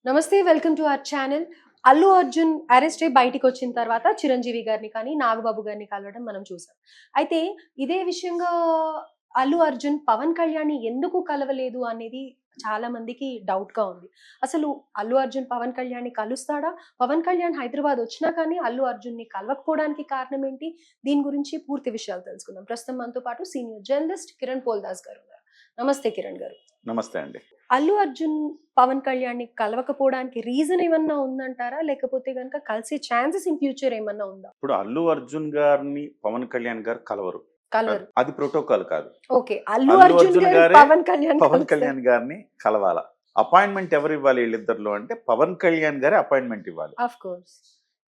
నమస్తే, welcome to our channel. Allu Arjun arrest అయ్యి బయటికొచ్చిన తర్వాత చిరంజీవి గారిని కానీ, నాగబాబు గారిని కలవడం మనం చూసాం. అయితే ఇదే విషయంగా అల్లు అర్జున్ పవన్ కళ్యాణ్‌ని ఎందుకు కలవలేదు అనేది చాలా మందికి డౌట్‌గా ఉంది. అసలు అల్లు అర్జున్ పవన్ కళ్యాణ్‌ని కలుస్తాడా? పవన్ కళ్యాణ్ హైదరాబాద్ వచ్చినా కానీ అల్లు అర్జున్‌ని కలవకపోవడానికి కారణం ఏంటి? దీని గురించి పూర్తి విషయాలు తెలుసుకుందాం. ప్రస్తుతం మనతో పాటు సీనియర్ జర్నలిస్ట్ కిరణ్ పోల్దాస్ గారు ఉన్నారు. నమస్తే కిరణ్ గారు. నమస్తే అండి. అల్లు అర్జున్ పవన్ కళ్యాణ్‌ని కలవకపోవడానికి రీజన్ ఏమన్నా ఉందంటారా? లేకపోతే గనుక కలిసే ఛాన్సెస్ ఇన్ ఫ్యూచర్ ఏమన్నా ఉందా? ఇప్పుడు అల్లు అర్జున్ గారిని పవన్ కళ్యాణ్ గారు కలవరు. కలవరు. అది ప్రోటోకాల్ కాదు. ఓకే. అల్లు అల్లు అర్జున్ అర్జున్ గారు గారే పవన్ కళ్యాణ్ పవన్ కళ్యాణ్ గారిని కలవాల. అపాయింట్మెంట్ ఎవరు ఇవ్వాలి వీళ్ళిద్దరిలో అంటే పవన్ కళ్యాణ్ గారే అపాయింట్మెంట్ ఇవ్వాలి. Of course.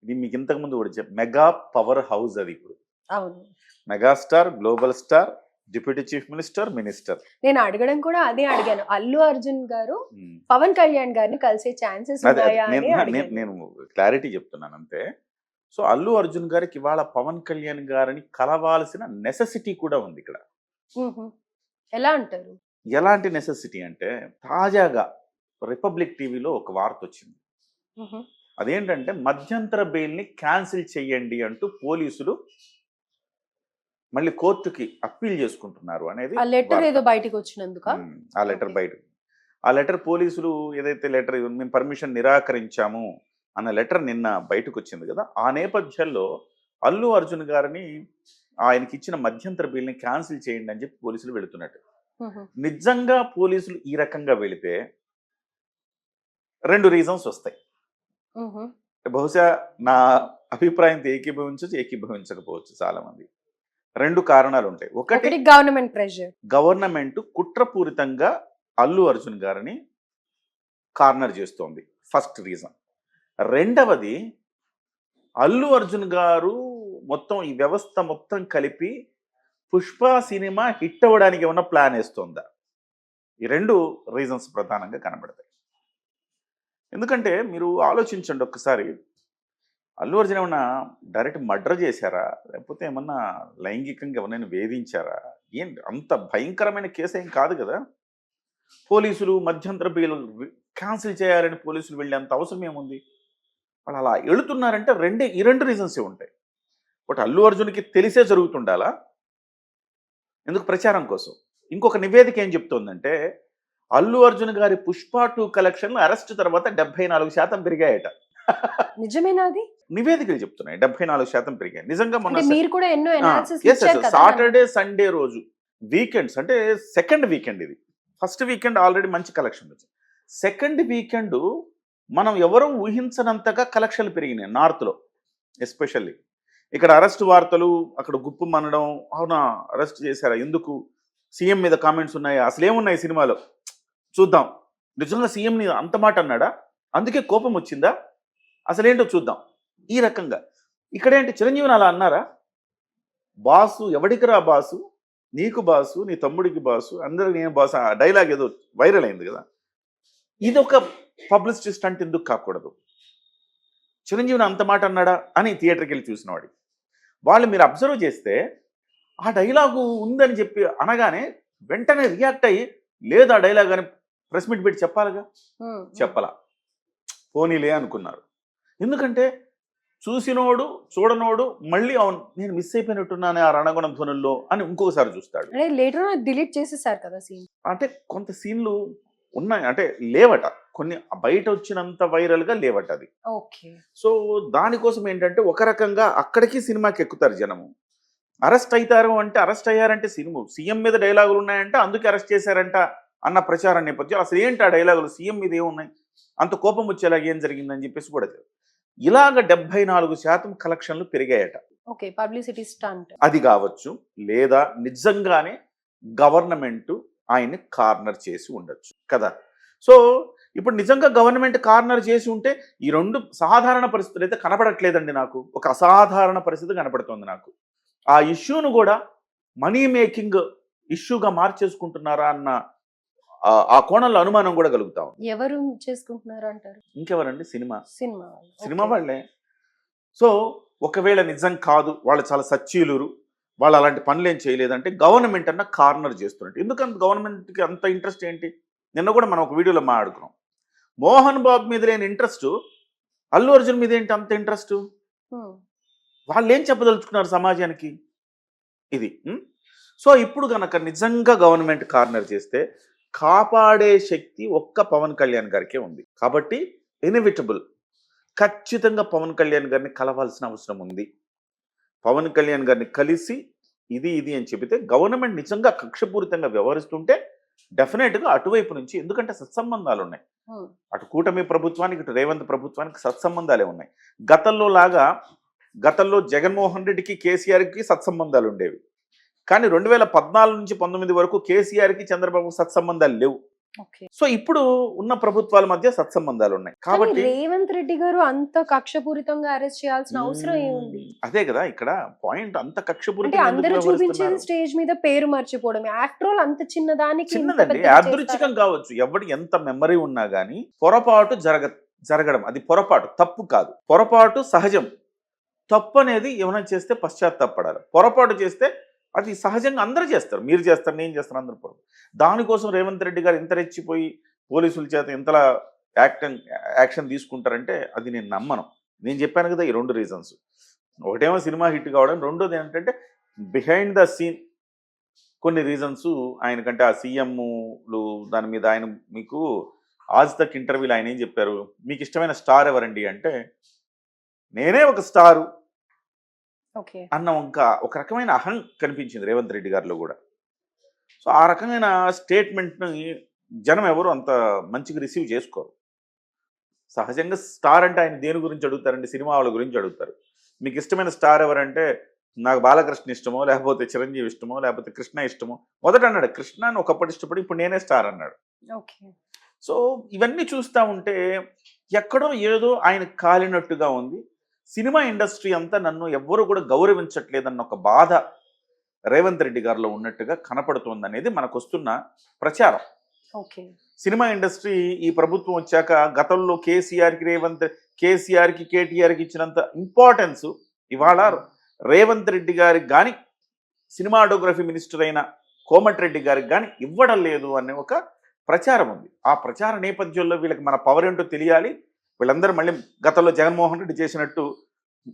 ఇది మీకు ఇంతకు ముందు కూడా మెగా పవర్ హౌస్ అది ఇప్పుడు. అవును. Megastar, global star, deputy chief minister, minister. నేను అడగడం కూడా అదే అడిగాను. అల్లు అర్జున్ గారు పవన్ కళ్యాణ్ గారిని కలిసే ఛాన్సెస్ ఉన్నాయా అని అడిగాను. నేను క్లారిటీ చెప్తున్నాను అంతే. సో అల్లు అర్జున్ గారికి ఇవాళ పవన్ కళ్యాణ్ గారిని కలవాల్సిన నెసెసిటీ కూడా ఉంది ఇక్కడ. ఎలా అంటారు? ఎలాంటి నెసెసిటీ అంటే తాజాగా రిపబ్లిక్ టీవీలో ఒక వార్త వచ్చింది. అదేంటంటే మధ్యంతర బెయిల్ని క్యాన్సిల్ చేయండి అంటూ పోలీసులు మళ్ళీ కోర్టుకి అప్పీల్ చేసుకుంటున్నారు అనేది. ఆ లెటర్ ఏదో బయటికి వచ్చినందుక ఆ లెటర్ బయట ఆ లెటర్ పోలీసులు ఏదైతే లెటర్ మేము పర్మిషన్ నిరాకరించాము అన్న లెటర్ నిన్న బయటకు వచ్చింది కదా. ఆ నేపథ్యంలో అల్లు అర్జున్ గారిని ఆయనకి ఇచ్చిన మధ్యంతర బిల్ని క్యాన్సిల్ చేయండి అని చెప్పి పోలీసులు వెళుతున్నట్టు. నిజంగా పోలీసులు ఈ రకంగా వెళితే 2 రీజన్స్ వస్తాయి. బహుశా నా అభిప్రాయంతో ఏకీభవించకపోవచ్చు చాలా మంది. 2 కారణాలు ఉంటాయి. ఒకటి గవర్నమెంట్ ప్రెషర్. గవర్నమెంట్ కుట్రపూరితంగా అల్లు అర్జున్ గారిని కార్నర్ చేస్తోంది, ఫస్ట్ రీజన్. రెండవది అల్లు అర్జున్ గారు మొత్తం ఈ వ్యవస్థ మొత్తం కలిపి పుష్ప సినిమా హిట్ అవ్వడానికి ఏమన్నా ప్లాన్ వేస్తోందా? ఈ 2 రీజన్స్ ప్రధానంగా కనబడతాయి. ఎందుకంటే మీరు ఆలోచించండి ఒక్కసారి, అల్లు అర్జున్ ఏమన్నా డైరెక్ట్ మర్డర్ చేశారా, లేకపోతే ఏమన్నా లైంగికంగా ఎవరైనా వేధించారా? ఏం అంత భయంకరమైన కేసు ఏం కాదు కదా. పోలీసులు మధ్యంతర బెయిల్ క్యాన్సిల్ చేయాలని పోలీసులు వెళ్ళేంత అవసరం ఏముంది? వాళ్ళు అలా వెళుతున్నారంటే ఈ 2 రీజన్సే ఉంటాయి. ఒకటి అల్లు అర్జున్కి తెలిసే జరుగుతుండాలా, ఎందుకు ప్రచారం కోసం. ఇంకొక నివేదిక ఏం చెప్తోందంటే అల్లు అర్జున్ గారి పుష్ప 2 కలెక్షన్లు అరెస్ట్ తర్వాత 74% పెరిగాయట. నిజమేనా అది? నివేదికలు చెప్తున్నాయి 74% పెరిగాయి. నిజంగా మొన్న మీరు కూడా ఎన్నో అనాలిసిస్ ఇచ్చారు కదా. సాటర్డే సండే రోజు వీకెండ్స్ అంటే సెకండ్ వీకెండ్, ఇది ఫస్ట్ వీకెండ్ ఆల్రెడీ మంచి కలెక్షన్ వచ్చింది. సెకండ్ వీకెండ్ మనం ఎవరూ ఊహించనంతగా కలెక్షన్లు పెరిగినాయి నార్త్లో ఎస్పెషల్లీ. ఇక్కడ అరెస్ట్ వార్తలు, అక్కడ గుప్పు మనడం, అవునా అరెస్ట్ చేశారా, ఎందుకు, సీఎం మీద కామెంట్స్ ఉన్నాయా, అసలు ఏమున్నాయి సినిమాలో చూద్దాం, నిజంగా సీఎంని అంత మాట అన్నాడా, అందుకే కోపం వచ్చిందా, అసలేంటో చూద్దాం. ఈ రకంగా ఇక్కడేంటి చిరంజీవిని అలా అన్నారా? బాసు ఎవడికిరా బాసు, నీకు బాసు, నీ తమ్ముడికి బాసు, అందరికి నేను బాసు, ఆ డైలాగ్ ఏదో వైరల్ అయింది కదా. ఇది ఒక పబ్లిసిటీ స్టంట్ ఎందుకు కాకూడదు? చిరంజీవిని అంత మాట అన్నాడా అని థియేటర్కి వెళ్ళి చూసిన వాడి వాళ్ళు మీరు అబ్జర్వ్ చేస్తే ఆ డైలాగు ఉందని చెప్పి అనగానే వెంటనే రియాక్ట్ అయ్యి లేదు ఆ డైలాగ్ అని ప్రెస్ మీట్ పెట్టి చెప్పాలిగా, చెప్పలా, పోనీలే అనుకున్నారు. ఎందుకంటే చూసినోడు చూడనోడు మళ్ళీ అవును నేను మిస్ అయిపోయినట్టున్నానే ఆ రణగుణ ధ్వనుల్లో అని ఇంకొకసారి చూస్తాడు. లేటర్ డిలీట్ చేసేసారు కదా సీన్. అంటే కొంత సీన్లు ఉన్నాయి, అంటే లేవట, కొన్ని బయట వచ్చినంత వైరల్ గా లేవట అది. సో దానికోసం ఏంటంటే ఒక రకంగా అక్కడికి సినిమాకి ఎక్కుతారు జనము. అరెస్ట్ అవుతారు అంటే అరెస్ట్ అయ్యారంటే సినిమా సీఎం మీద డైలాగులు ఉన్నాయంటే అందుకే అరెస్ట్ చేశారంట అన్న ప్రచారం నేపథ్యం. అసలు ఏంటి ఆ డైలాగులు, సీఎం మీద ఏమున్నాయి, అంత కోపం వచ్చేలాగా ఏం జరిగిందని చెప్పేసి కూడా ఇలాగ 74% కలెక్షన్లు పెరిగాయట. పబ్లిసిటీ స్టంట్ అది కావచ్చు, లేదా నిజంగానే గవర్నమెంట్ ఆయన్ని కార్నర్ చేసి ఉండొచ్చు కదా. సో ఇప్పుడు నిజంగా గవర్నమెంట్ కార్నర్ చేసి ఉంటే ఈ 2 సాధారణ పరిస్థితులు అయితే కనపడట్లేదండి నాకు. ఒక అసాధారణ పరిస్థితి కనపడుతుంది నాకు. ఆ ఇష్యూను కూడా మనీ మేకింగ్ ఇష్యూగా మార్చేసుకుంటున్నారా అన్న ఆ కోణంలో అనుమానం కూడా కలుగుతాం. ఎవరు చేసుకుంటున్నారు అంటారు? ఇంకెవరండి, సినిమా వాళ్ళే. సో ఒకవేళ నిజం కాదు, వాళ్ళు చాలా సచ్చీలురు, వాళ్ళు అలాంటి పనులు ఏం చేయలేదంటే గవర్నమెంట్ అన్న కార్నర్ చేస్తున్నట్టు. ఎందుకంటే గవర్నమెంట్కి అంత ఇంట్రెస్ట్ ఏంటి? నిన్న కూడా మనం ఒక వీడియోలో మాట్లాడుకున్నాం. మోహన్ బాబు మీద లేని ఇంట్రెస్ట్ అల్లు అర్జున్ మీద ఏంటి అంత ఇంట్రెస్ట్? వాళ్ళు ఏం చెప్పదలుచుకున్నారు సమాజానికి? ఇది. సో ఇప్పుడు గనక నిజంగా గవర్నమెంట్ కార్నర్ చేస్తే కాపాడే శక్తి ఒక్క పవన్ కళ్యాణ్ గారికే ఉంది. కాబట్టి ఇన్ఎవిటబుల్ ఖచ్చితంగా పవన్ కళ్యాణ్ గారిని కలవాల్సిన అవసరం ఉంది. పవన్ కళ్యాణ్ గారిని కలిసి ఇది అని చెబితే గవర్నమెంట్ నిజంగా కక్షపూరితంగా వ్యవహరిస్తుంటే డెఫినెట్గా అటువైపు నుంచి, ఎందుకంటే సత్సంబంధాలు ఉన్నాయి. అటు కూటమి ప్రభుత్వానికి ఇటు రేవంత్ ప్రభుత్వానికి సత్సంబంధాలే ఉన్నాయి. గతంలో జగన్మోహన్ రెడ్డికి కేసీఆర్కి సత్సంబంధాలు ఉండేవి. కానీ 2014 నుంచి 19 వరకు కేసీఆర్కి చంద్రబాబు సత్సంబంధాలు లేవు. సో ఇప్పుడు ఉన్న ప్రభుత్వాల మధ్య సత్సంబంధాలు ఉన్నాయి. కాబట్టి రేవంత్ రెడ్డి గారు అంత కక్షపూరితంగా అరెస్ట్ చేయాల్సిన అవసరం ఏముంది? అదే కదా ఇక్కడ పాయింట్. అంత అంటే కక్షపూరితంగా అందరూ చూపించేది స్టేజ్ మీద పేరు మర్చిపోవడం. ఆఫ్టర్ ఆల్ అంత చిన్నదానికి ఇంత చిన్నదండి, పెద్దగా యాదృచ్ఛికం కావచ్చు. ఎవడి ఎంత మెమరీ ఉన్నా కానీ పొరపాటు జరగడం అది పొరపాటు, తప్పు కాదు. పొరపాటు సహజం. తప్పు అనేది ఏమైనా చేస్తే పశ్చాత్తాపడాలి. పొరపాటు చేస్తే అది సహజంగా అందరూ చేస్తారు. మీరు చేస్తారు, నేను చేస్తాను, అందరూ పొరపాటు. దానికోసం రేవంత్ రెడ్డి గారు ఇంత రెచ్చిపోయి పోలీసుల చేత ఇంతలా యాక్షన్ తీసుకుంటారంటే అది నేను నమ్మను. నేను చెప్పాను కదా ఈ 2 రీజన్స్. ఒకటేమో సినిమా హిట్ కావడం, రెండోది ఏంటంటే బిహైండ్ ద సీన్ కొన్ని రీజన్స్ ఆయనకంటే ఆ సీఎంలు దాని మీద ఆయన మీకు ఆజ్ తక్ ఇంటర్వ్యూలో ఆయన ఏం చెప్పారు, మీకు ఇష్టమైన స్టార్ ఎవరండి అంటే నేనే ఒక స్టారు అన్న ఒక రకమైన అహం కనిపించింది రేవంత్ రెడ్డి గారిలో కూడా. సో ఆ రకమైన స్టేట్మెంట్ని జనం ఎవరు అంత మంచిగా రిసీవ్ చేసుకోరు. సహజంగా స్టార్ అంటే ఆయన దేని గురించి అడుగుతారండి? సినిమా వాళ్ళ గురించి అడుగుతారు. మీకు ఇష్టమైన స్టార్ ఎవరంటే నాకు బాలకృష్ణ ఇష్టమో, లేకపోతే చిరంజీవి ఇష్టమో, లేకపోతే కృష్ణ ఇష్టమో. మొదట అన్నాడు కృష్ణ అని ఒకప్పటి ఇష్టపడి, ఇప్పుడు నేనే స్టార్ అన్నాడు. సో ఇవన్నీ చూస్తూ ఉంటే ఎక్కడో ఏదో ఆయన కాలినట్టుగా ఉంది. సినిమా ఇండస్ట్రీ అంతా నన్ను ఎవ్వరూ కూడా గౌరవించట్లేదన్న ఒక బాధ రేవంత్ రెడ్డి గారిలో ఉన్నట్టుగా కనపడుతుంది అనేది మనకు వస్తున్న ప్రచారం. సినిమా ఇండస్ట్రీ ఈ ప్రభుత్వం వచ్చాక గతంలో కేసీఆర్కి కేటీఆర్కి ఇచ్చినంత ఇంపార్టెన్స్ ఇవాళ రేవంత్ రెడ్డి గారికి కానీ సినిమాటోగ్రఫీ మినిస్టర్ అయిన కోమటిరెడ్డి గారికి కానీ ఇవ్వడం లేదు అనే ఒక ప్రచారం ఉంది. ఆ ప్రచార నేపథ్యంలో వీళ్ళకి మన పవర్ ఏంటో తెలియాలి. వీళ్ళందరూ మళ్ళీ గతంలో జగన్మోహన్ రెడ్డి చేసినట్టు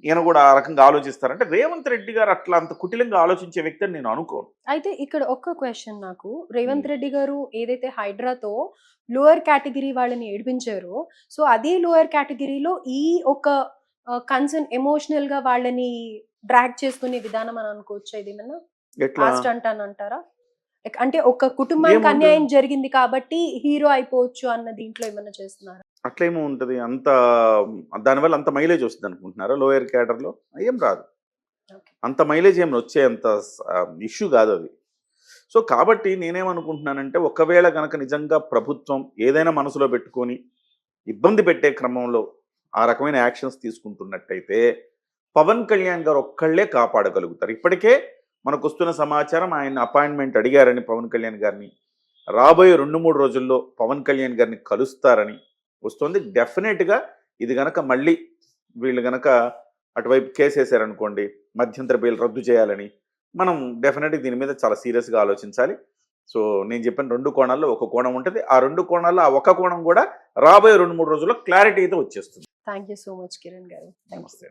ఈయన కూడా ఆ రకంగా ఆలోచిస్తారంటే రేవంత్ రెడ్డి గారు అట్లా అంత కుటిలంగా ఆలోచించే వ్యక్తి అని నేను అనుకోను. అయితే ఇక్కడ ఒక్క క్వశ్చన్ నాకు, రేవంత్ రెడ్డి గారు ఏదైతే హైడ్రాతో లోయర్ కేటగిరీ వాళ్ళని ఏడిపించారో, సో అదే లోయర్ కేటగిరీలో ఈ ఒక కన్సర్న్ ఎమోషనల్ గా వాళ్ళని డ్రాగ్ చేసుకునే విధానం అని అనుకోవచ్చు. ఇది ఏమన్నా లాస్ట్ అంటానంటారా? అంటే ఒక కుటుంబానికి అన్యాయం జరిగింది కాబట్టి హీరో అయిపోవచ్చు అన్న దీంట్లో ఏమన్నా చేస్తున్నారా? అట్లేమో ఉంటుంది. అంత దానివల్ల అంత మైలేజ్ వస్తుంది అనుకుంటున్నారా? లోయర్ క్యాడర్లో ఏం రాదు. అంత మైలేజ్ ఏమైనా వచ్చే అంత ఇష్యూ కాదు అది. సో కాబట్టి నేనేమనుకుంటున్నానంటే ఒకవేళ కనుక నిజంగా ప్రభుత్వం ఏదైనా మనసులో పెట్టుకొని ఇబ్బంది పెట్టే క్రమంలో ఆ రకమైన యాక్షన్స్ తీసుకుంటున్నట్టయితే పవన్ కళ్యాణ్ గారు ఒక్కళ్ళే కాపాడగలుగుతారు. ఇప్పటికే మనకు వస్తున్న సమాచారం ఆయన అపాయింట్మెంట్ అడిగారని పవన్ కళ్యాణ్ గారిని, రాబోయే 2-3 రోజుల్లో పవన్ కళ్యాణ్ గారిని కలుస్తారని వస్తుంది. డెఫినెట్గా ఇది గనక మళ్ళీ వీళ్ళు గనక అటువైపు కేసు వేసారనుకోండి, మధ్యంతర బెయిల్ రద్దు చేయాలని మనం డెఫినెట్గా దీని మీద చాలా సీరియస్గా ఆలోచించాలి. సో నేను చెప్పిన 2 కోణాల్లో ఒక కోణం ఉంటుంది. ఆ 2 కోణాల్లో ఆ ఒక కోణం కూడా రాబోయే 2-3 రోజుల్లో క్లారిటీ అయితే వచ్చేస్తుంది. Thank you so much Kiran గారు. నమస్తే.